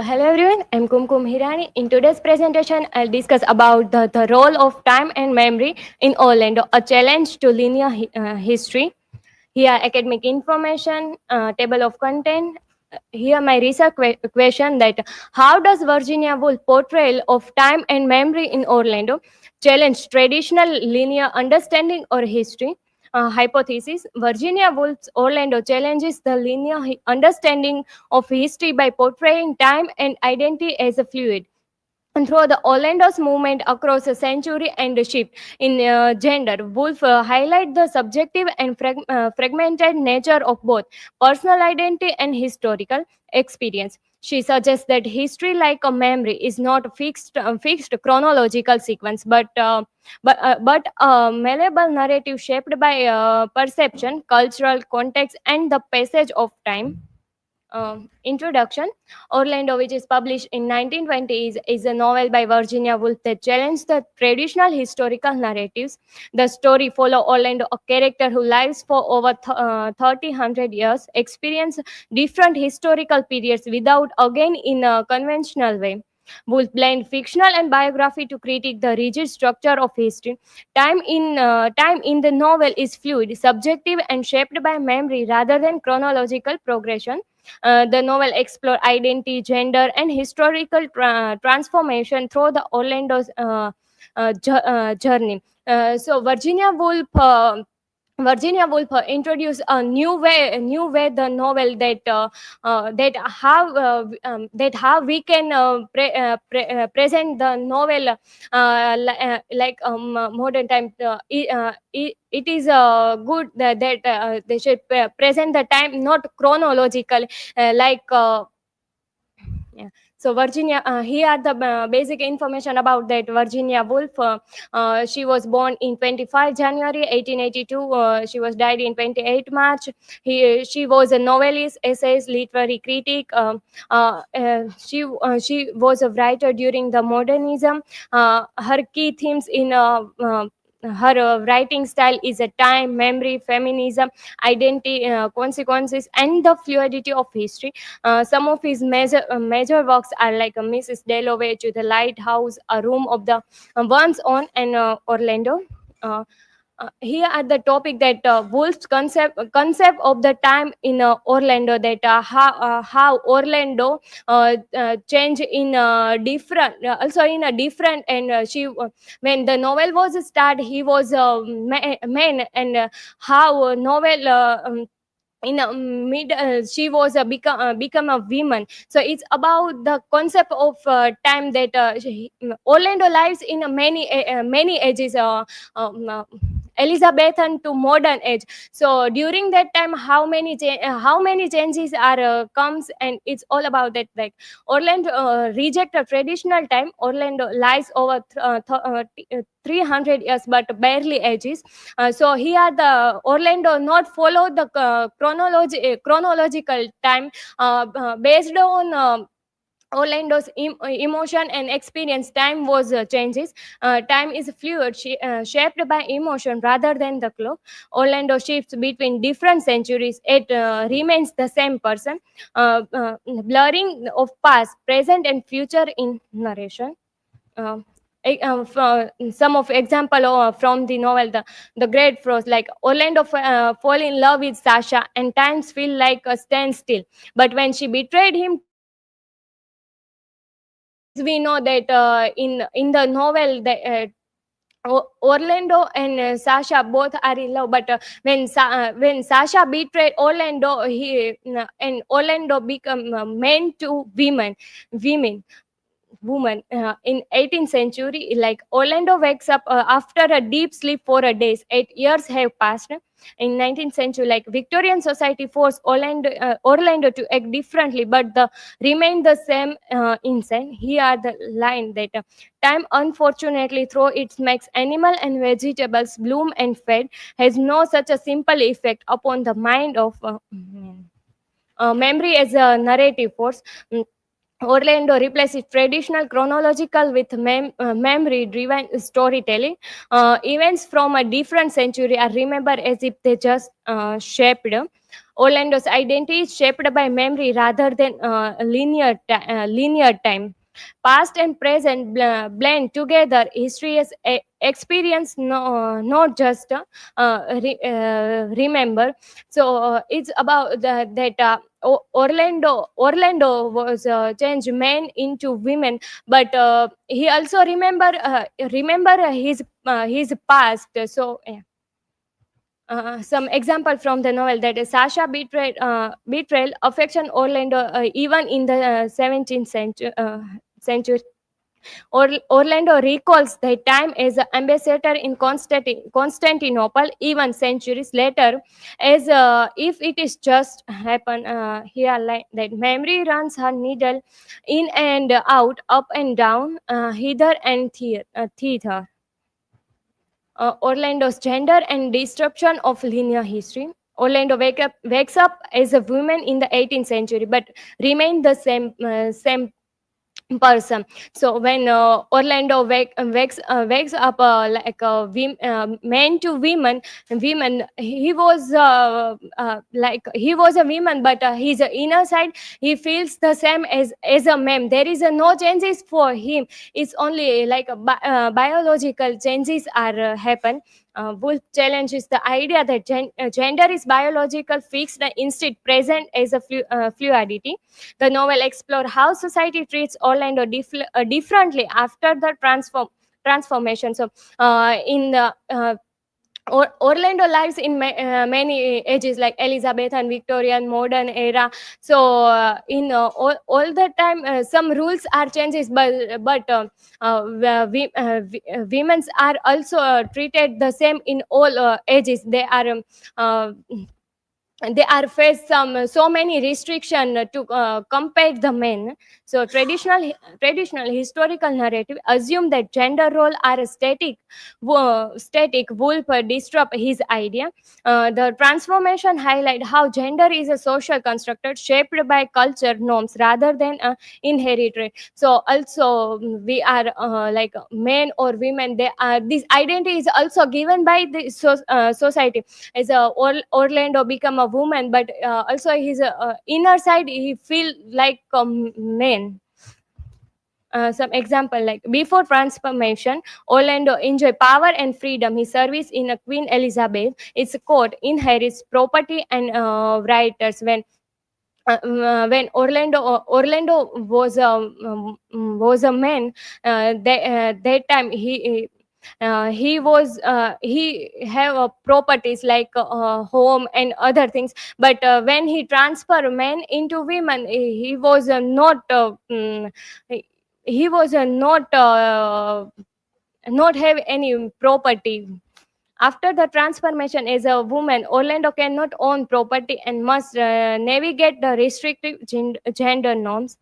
Hello everyone, I'm Kumkum Hirani. In today's presentation, I'll discuss about the role of time and memory in Orlando, a challenge to linear history. Here, academic information, table of content. Here, my research question that how does Virginia Woolf portrayal of time and memory in Orlando challenge traditional linear understanding or history? Hypothesis: Virginia Woolf's Orlando challenges the linear understanding of history by portraying time and identity as a fluid. And through the Orlando's movement across a century and a shift in gender, Woolf highlight the subjective and fragmented nature of both personal identity and historical experience. She suggests that history, like a memory, is not a fixed chronological sequence, but a malleable narrative shaped by perception, cultural context, and the passage of time. Introduction. Orlando, which is published in 1920, is a novel by Virginia Woolf that challenged the traditional historical narratives. The story follows Orlando, a character who lives for over 100 years, experience different historical periods without again in a conventional way. Woolf blend fictional and biography to critique the rigid structure of history. Time in the novel is fluid, subjective, and shaped by memory rather than chronological progression. The novel explores identity, gender, and historical transformation through the Orlando's journey. Virginia Woolf introduced a new way the novel that how we can present the novel modern time. It is good that they should present the time not chronological, like. Yeah. So Virginia, here are the basic information about that Virginia Woolf. She was born in 25 January 1882. She was died in 28 March. She was a novelist, essayist, literary critic. She was a writer during the modernism. Her key themes in her writing style is a time, memory, feminism, identity, consequences, and the fluidity of history. Some of his major works are like Mrs. Dalloway, To the Lighthouse, A Room of the Once On, and Orlando. Uh, Here are the topic that Wolf's concept of the time in Orlando, that how Orlando change in different also in a different, and she when the novel was started, he was a man, and how novel in a mid she was become a woman. So it's about the concept of time that Orlando lives in many ages, Elizabethan to modern age. So during that time, how many changes are comes, and it's all about that. Like Orlando reject a traditional time. Orlando lies over 300 years, but barely ages. So here the Orlando not follow the chronological time, based on Orlando's emotion and experience. Time was changes. Time is fluid, shaped by emotion rather than the clock. Orlando shifts between different centuries. It remains the same person, blurring of past, present, and future in narration. Uh, some of example from the novel, the Great Frost, like Orlando fall in love with Sasha, and times feel like a standstill. But when she betrayed him to Sasha, as we know that in the novel, Orlando and Sasha both are in love, but when Sasha betrayed Orlando, he and Orlando become men to women woman. In 18th century, like Orlando wakes up after a deep sleep for a days. 8 years have passed. In 19th century, like Victorian society forced Orlando to act differently, but the remain the same, insane. Here are the line that time unfortunately, though it makes animal and vegetables bloom and fade, has no such a simple effect upon the mind of memory as a narrative force. Orlando replaces traditional chronological with memory-driven storytelling. Events from a different century are remembered as if they just shaped. Orlando's identity is shaped by memory rather than linear time. Past and present blend together. History is experience, not just remember. So it's about that Orlando was changed men into women, but he also remember his past. So yeah. Some example from the novel, that is Sasha betrayal affection Orlando even in the 17th century. Orlando recalls that time as an ambassador in Constantinople, even centuries later, as if it is just happened here. Like that, memory runs her needle in and out, up and down, hither and thither. Orlando's gender and disruption of linear history. Orlando wakes up as a woman in the 18th century, but remain the same person. So when Orlando wakes up like man to women, he was like he was a woman, but his inner side, he feels the same as a man. There is no changes for him. It's only like biological changes are happen. Woolf challenges the idea that gender is biological, fixed, instead present as a fluidity. The novel explores how society treats Orlando differently after the transformation. So, in the Orlando lives in many ages, like Elizabethan, Victorian, modern era. So in all the time, some rules are changes, women's are also treated the same in all ages. Uh, they are faced so many restriction to compare the men. So traditional historical narrative assume that gender role are static. Wolf disrupt his idea. The transformation highlight how gender is a social construct shaped by culture norms rather than inherited. So also we are like men or women, they are, this identity is also given by the society. As Orlando become a woman, but also his inner side, he feel like a man. Some example, like before transformation, Orlando enjoy power and freedom. His service in a Queen Elizabeth, its court, inherits property and writers. When Orlando was a man, that time he have properties like home and other things, but when he transfer men into women, he was not he was not have any property. After the transformation as a woman, Orlando cannot own property and must navigate the restrictive gender norms.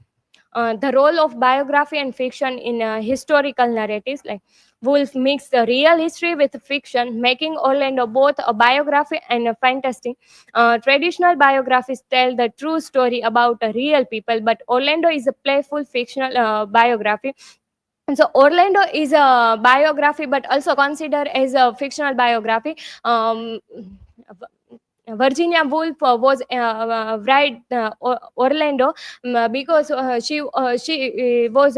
The role of biography and fiction in historical narratives, like Woolf mixed the real history with fiction, making Orlando both a biography and a fantasy. Traditional biographies tell the true story about real people, but Orlando is a playful fictional biography. And so Orlando is a biography, but also considered as a fictional biography. Um, Virginia Woolf was write Orlando, because she was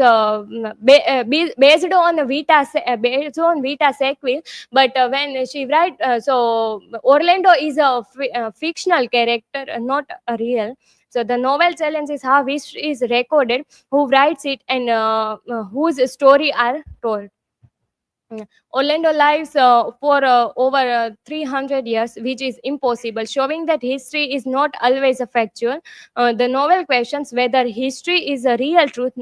based on Vita Sequel, but when she write, so Orlando is a fictional character, not a real. So the novel challenges how history is recorded, who writes it, and whose story are told. Orlando lives for over 300 years, which is impossible, showing that history is not always a factual. The novel questions whether history is a real truth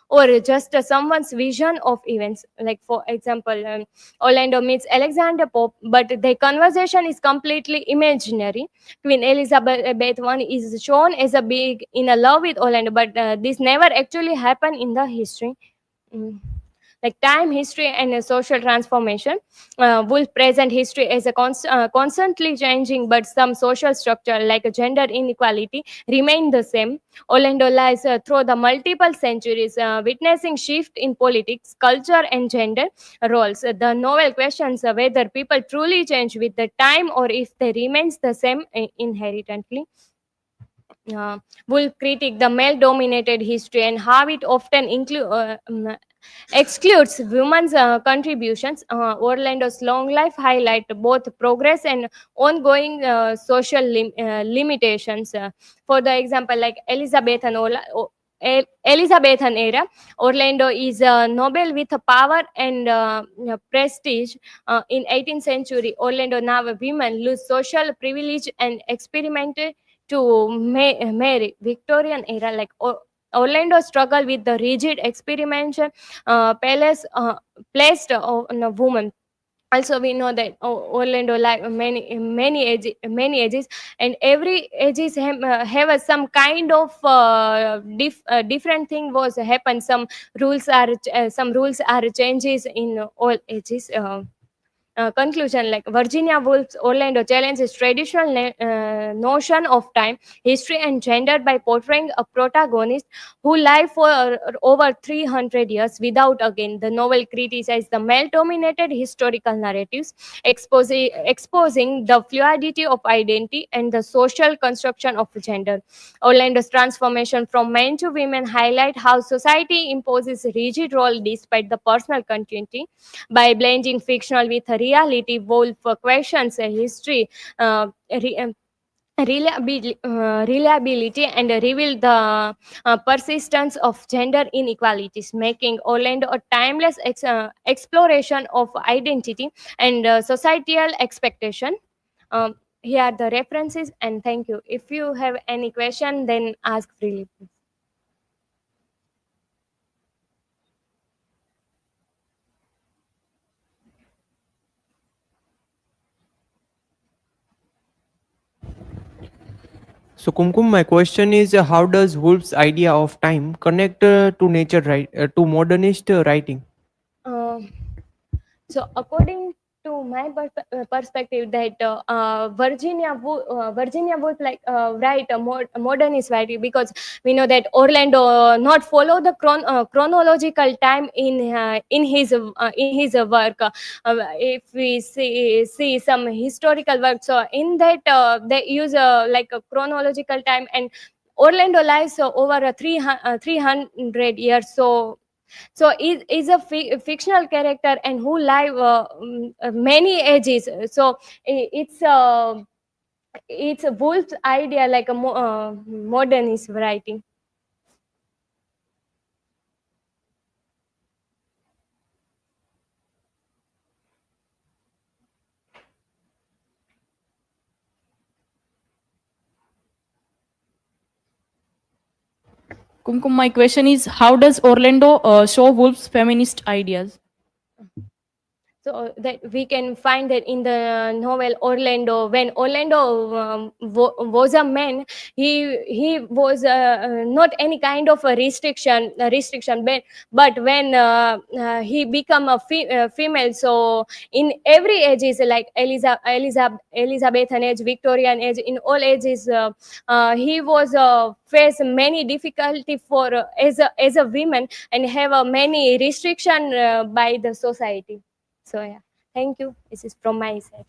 or just someone's vision of events. Like, for example, Orlando meets Alexander Pope, but the conversation is completely imaginary. Queen Elizabeth I is shown as a big in a love with Orlando, but this never actually happened in the history. Mm. Like time, history, and social transformation. Woolf present history as a constantly changing, but some social structure like a gender inequality remain the same. Orlando lies through the multiple centuries, witnessing shift in politics, culture, and gender roles. The novel questions whether people truly change with the time or if they remains the same inherently. Woolf critique the male-dominated history and how it often excludes women's contributions. Orlando's long life highlight both progress and ongoing social limitations. For the example, like Elizabethan era, Orlando is a noble with power and prestige. In 18th century, Orlando now women lose social privilege and experimented to marry. Victorian era, like Orlando struggle with the rigid experimentation palace placed on a woman. Also, we know that Orlando like many ages, and every ages have some kind of different thing was happen. Some rules are changes in all ages. Conclusion, like Virginia Woolf's Orlando challenges traditional notion of time, history, and gender by portraying a protagonist who lived for over 300 years without again. The novel criticizes the male dominated historical narratives, exposing the fluidity of identity and the social construction of gender. Orlando's transformation from men to women highlight how society imposes rigid role despite the personal continuity. By blending fictional with reality, Wolf questions history, reliability, and reveal the persistence of gender inequalities, making Orlando a timeless exploration of identity and societal expectation. Here are the references, and thank you. If you have any question, then ask freely. So, Kumkum, my question is how does Wolf's idea of time connect to nature to modernist writing? Uh, So, according to my perspective, that Virginia Woolf like write a modernist writing, because we know that Orlando not follow the chronological time in his work. If we see some historical work, so in that they use like a chronological time, and Orlando lies over a 300 years. So is a fictional character and who live many ages. So it's a Wolf's idea, like a modernist writing. Kumkum, my question is how does Orlando show Wolf's feminist ideas? So that we can find that in the novel Orlando, when Orlando was a man, he was not any kind of a restriction, but when he become a female, so in every age is like Elizabethan age, Victorian age, in all ages he was face many difficulty for as a woman, and have many restriction by the society. So yeah, thank you. This is from my side.